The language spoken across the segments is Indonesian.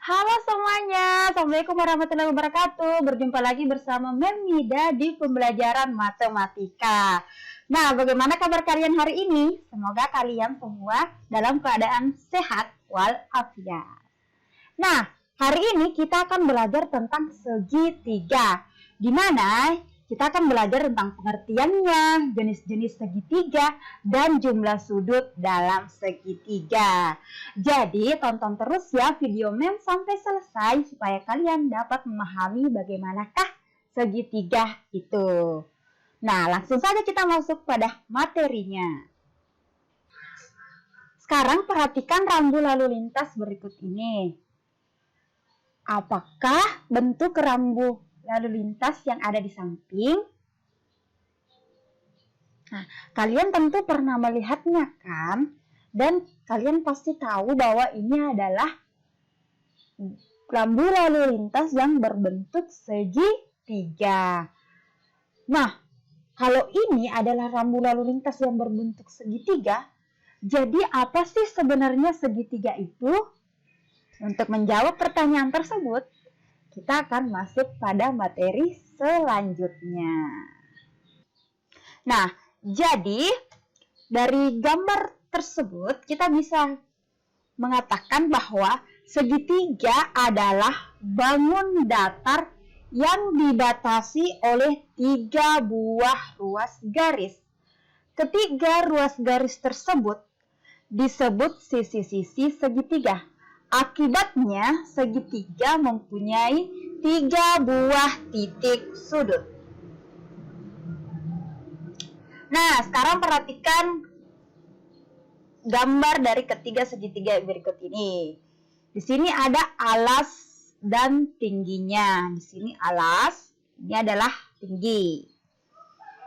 Halo semuanya, Assalamualaikum warahmatullahi wabarakatuh. Berjumpa lagi bersama Mem Nida di pembelajaran matematika. Nah, bagaimana kabar kalian hari ini? Semoga kalian semua dalam keadaan sehat walafiat. Nah, hari ini kita akan belajar tentang segitiga, di mana kita akan belajar tentang pengertiannya, jenis-jenis segitiga, dan jumlah sudut dalam segitiga. Jadi, tonton terus ya video Mem sampai selesai supaya kalian dapat memahami bagaimanakah segitiga itu. Nah, langsung saja kita masuk pada materinya. Sekarang perhatikan rambu lalu lintas berikut ini. Apakah bentuk rambu lalu lintas yang ada di samping? Nah, kalian tentu pernah melihatnya kan? Dan kalian pasti tahu bahwa ini adalah rambu lalu lintas yang berbentuk segitiga. Nah, kalau ini adalah rambu lalu lintas yang berbentuk segitiga, jadi apa sih sebenarnya segitiga itu? Untuk menjawab pertanyaan tersebut, kita akan masuk pada materi selanjutnya. Nah, jadi dari gambar tersebut kita bisa mengatakan bahwa segitiga adalah bangun datar yang dibatasi oleh 3 buah ruas garis. Ketiga ruas garis tersebut disebut sisi-sisi segitiga. Akibatnya, segitiga mempunyai 3 buah titik sudut. Nah, sekarang perhatikan gambar dari ketiga segitiga berikut ini. Di sini ada alas dan tingginya. Di sini alas, ini adalah tinggi.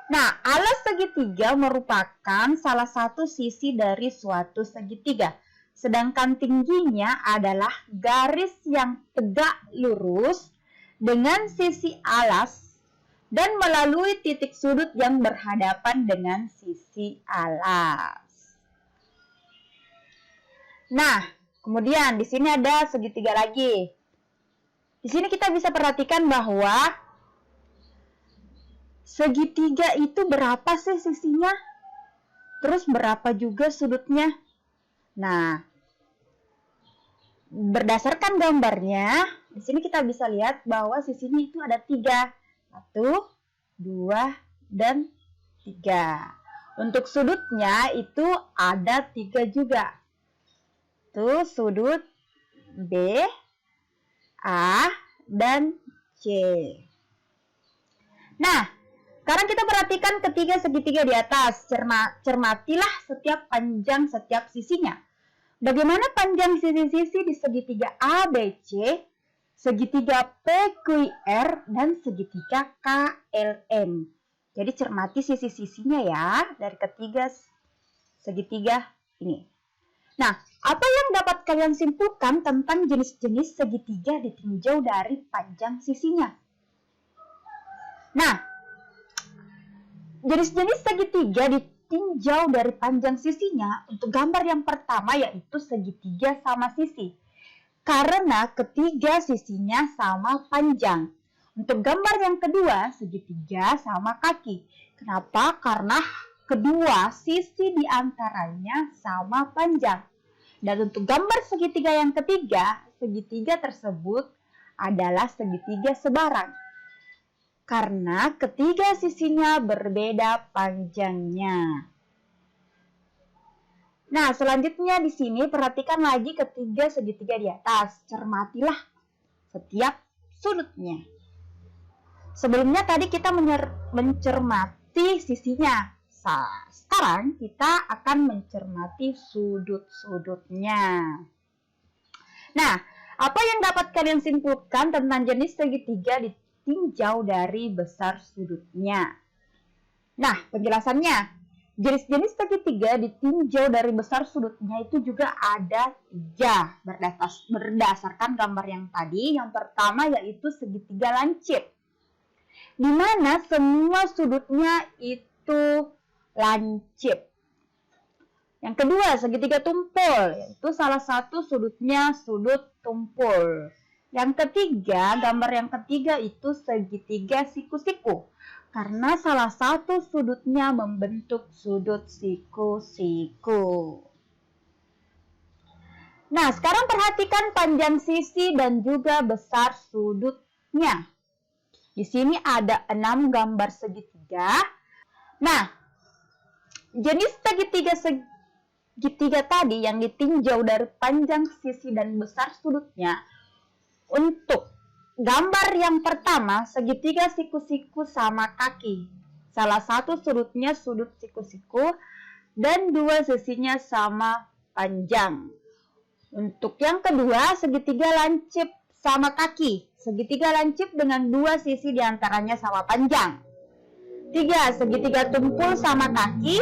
Nah, alas segitiga merupakan salah satu sisi dari suatu segitiga. Sedangkan tingginya adalah garis yang tegak lurus dengan sisi alas dan melalui titik sudut yang berhadapan dengan sisi alas. Nah, kemudian di sini ada segitiga lagi. Di sini kita bisa perhatikan bahwa segitiga itu berapa sih sisinya? Terus berapa juga sudutnya? Nah, berdasarkan gambarnya, di sini kita bisa lihat bahwa sisinya itu ada 3. 1, 2, dan 3. Untuk sudutnya itu ada 3 juga. Tuh, sudut B, A, dan C. Nah, sekarang kita perhatikan ketiga segitiga di atas. Cermatilah setiap panjang setiap sisinya. Bagaimana panjang sisi-sisi di segitiga ABC, segitiga PQR, dan segitiga KLM. Jadi cermati sisi-sisinya ya dari ketiga segitiga ini. Nah, apa yang dapat kalian simpulkan tentang jenis-jenis segitiga ditinjau dari panjang sisinya? Nah, jenis-jenis segitiga ditinjau dari panjang sisinya untuk gambar yang pertama yaitu segitiga sama sisi. Karena ketiga sisinya sama panjang. Untuk gambar yang kedua, segitiga sama kaki. Kenapa? Karena kedua sisi diantaranya sama panjang. Dan untuk gambar segitiga yang ketiga, segitiga tersebut adalah segitiga sebarang. Karena ketiga sisinya berbeda panjangnya. Nah, selanjutnya di sini perhatikan lagi ketiga segitiga di atas. Cermatilah setiap sudutnya. Sebelumnya tadi kita mencermati sisinya. Sekarang kita akan mencermati sudut-sudutnya. Nah, apa yang dapat kalian simpulkan tentang jenis segitiga ditinjau dari besar sudutnya? Nah, penjelasannya. Jenis-jenis segitiga ditinjau dari besar sudutnya itu juga ada 3 berdasarkan gambar yang tadi. Yang pertama yaitu segitiga lancip, di mana semua sudutnya itu lancip. Yang kedua, segitiga tumpul, yaitu salah satu sudutnya sudut tumpul. Yang ketiga, gambar yang ketiga itu segitiga siku-siku, karena salah satu sudutnya membentuk sudut siku-siku. Nah, sekarang perhatikan panjang sisi dan juga besar sudutnya. Di sini ada 6 gambar segitiga. Nah, jenis segitiga tadi yang ditinjau dari panjang sisi dan besar sudutnya. Untuk gambar yang pertama, segitiga siku-siku sama kaki. Salah satu sudutnya sudut siku-siku dan dua sisinya sama panjang. Untuk yang kedua, segitiga lancip sama kaki. Segitiga lancip dengan dua sisi diantaranya sama panjang. 3. Segitiga tumpul sama kaki.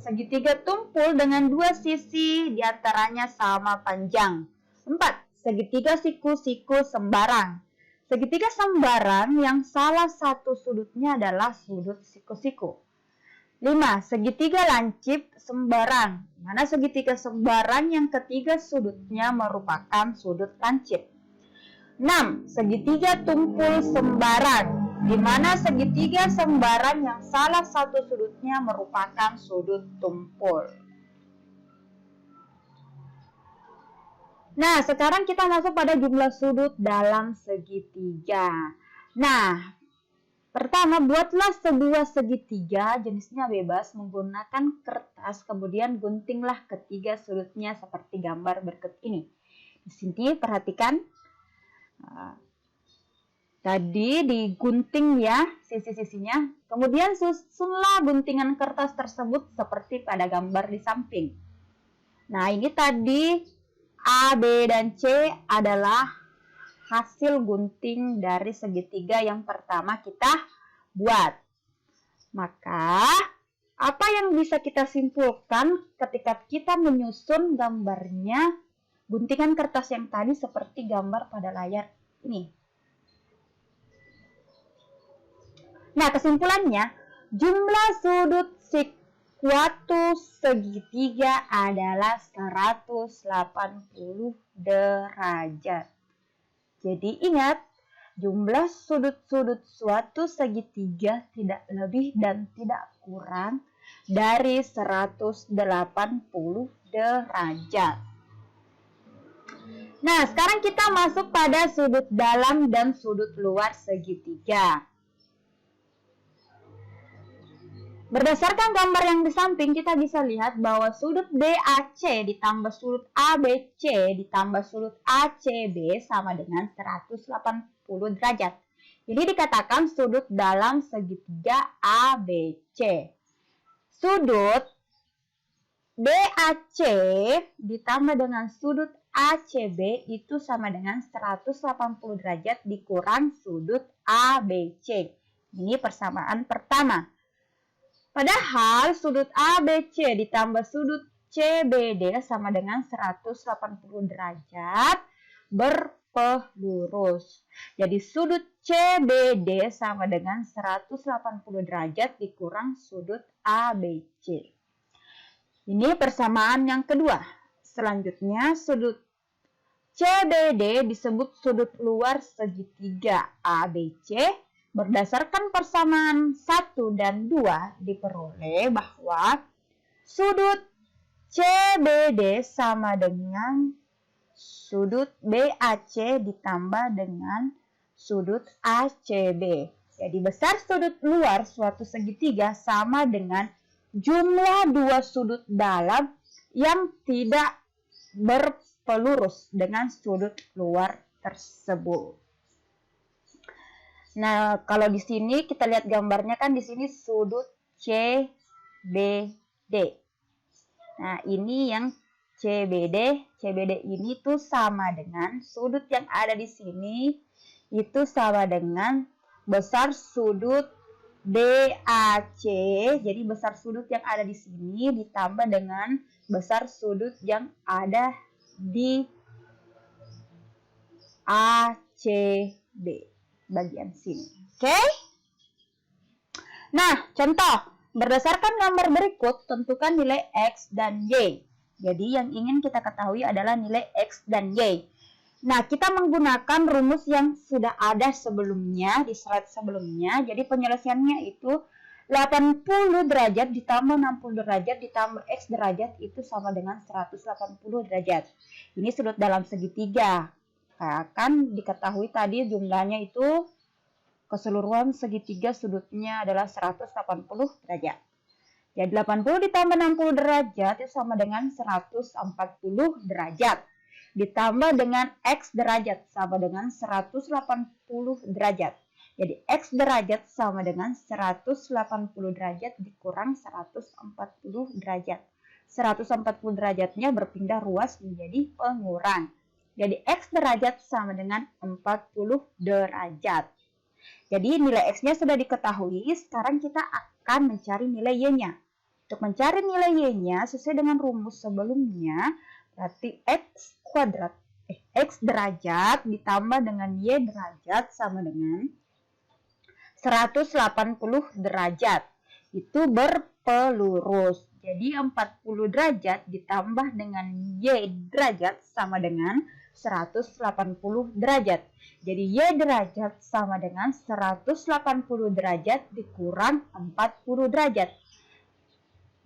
Segitiga tumpul dengan dua sisi diantaranya sama panjang. 4. Segitiga siku-siku sembarang. Segitiga sembarang yang salah satu sudutnya adalah sudut siku-siku. 5. Segitiga lancip sembarang. Mana segitiga sembarang yang ketiga sudutnya merupakan sudut lancip. 6. Segitiga tumpul sembarang. Di mana segitiga sembarang yang salah satu sudutnya merupakan sudut tumpul. Nah, sekarang kita masuk pada jumlah sudut dalam segitiga. Nah, pertama, buatlah sebuah segitiga, jenisnya bebas, menggunakan kertas, kemudian guntinglah ketiga sudutnya seperti gambar berikut ini. Di sini perhatikan, tadi digunting ya sisi-sisinya, kemudian susunlah guntingan kertas tersebut seperti pada gambar di samping. Nah, ini tadi A, B, dan C adalah hasil gunting dari segitiga yang pertama kita buat. Maka, apa yang bisa kita simpulkan ketika kita menyusun gambarnya guntingan kertas yang tadi seperti gambar pada layar ini? Nah, kesimpulannya, jumlah sudut suatu segitiga adalah 180 derajat. Jadi ingat, jumlah sudut-sudut suatu segitiga tidak lebih dan tidak kurang dari 180 derajat. Nah, sekarang kita masuk pada sudut dalam dan sudut luar segitiga. Berdasarkan gambar yang di samping, kita bisa lihat bahwa sudut BAC ditambah sudut ABC ditambah sudut ACB sama dengan 180 derajat. Jadi dikatakan sudut dalam segitiga ABC. Sudut BAC ditambah dengan sudut ACB itu sama dengan 180 derajat dikurang sudut ABC. Ini persamaan pertama. Padahal sudut ABC ditambah sudut CBD sama dengan 180 derajat berpelurus. Jadi sudut CBD sama dengan 180 derajat dikurang sudut ABC. Ini persamaan yang kedua. Selanjutnya sudut CBD disebut sudut luar segitiga ABC. Berdasarkan persamaan 1 dan 2 diperoleh bahwa sudut CBD sama dengan sudut BAC ditambah dengan sudut ACB. Jadi besar sudut luar suatu segitiga sama dengan jumlah dua sudut dalam yang tidak berpelurus dengan sudut luar tersebut. Nah, kalau di sini kita lihat gambarnya kan di sini sudut CBD. Nah, ini yang CBD. CBD ini tuh sama dengan sudut yang ada di sini itu sama dengan besar sudut BAC. Jadi besar sudut yang ada di sini ditambah dengan besar sudut yang ada di ACB. Bagian sini. Oke? Nah, contoh berdasarkan gambar berikut, tentukan nilai X dan Y. Jadi yang ingin kita ketahui adalah nilai X dan Y. Nah, kita menggunakan rumus yang sudah ada sebelumnya, di slide sebelumnya. Jadi penyelesaiannya itu 80 derajat ditambah 60 derajat ditambah X derajat itu sama dengan 180 derajat. Ini sudut dalam segitiga. Akan diketahui tadi jumlahnya itu keseluruhan segitiga sudutnya adalah 180 derajat. Jadi 80 ditambah 60 derajat itu sama dengan 140 derajat. Ditambah dengan X derajat sama dengan 180 derajat. Jadi X derajat sama dengan 180 derajat dikurang 140 derajat. 140 derajatnya berpindah ruas menjadi pengurang. Jadi X derajat sama dengan 40 derajat. Jadi nilai X-nya sudah diketahui, sekarang kita akan mencari nilai Y-nya. Untuk mencari nilai Y-nya sesuai dengan rumus sebelumnya, berarti X derajat ditambah dengan Y derajat sama dengan 180 derajat. Itu berpelurus. Jadi 40 derajat ditambah dengan Y derajat sama dengan 180 derajat. Jadi Y derajat sama dengan 180 derajat dikurang 40 derajat.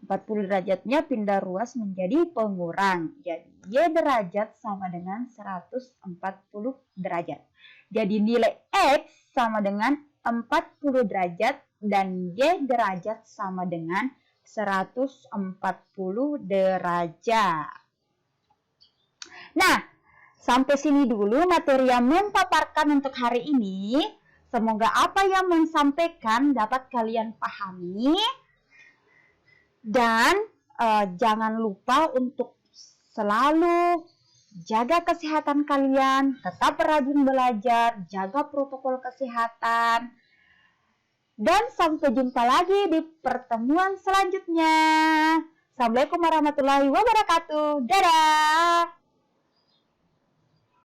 40 derajatnya pindah ruas menjadi pengurang. Jadi Y derajat sama dengan 140 derajat. Jadi nilai X sama dengan 40 derajat dan Y derajat sama dengan 140 derajat. Nah, sampai sini dulu materi yang memaparkan untuk hari ini. Semoga apa yang disampaikan dapat kalian pahami. Dan jangan lupa untuk selalu jaga kesehatan kalian, tetap rajin belajar, jaga protokol kesehatan. Dan sampai jumpa lagi di pertemuan selanjutnya. Assalamualaikum warahmatullahi wabarakatuh. Dadah!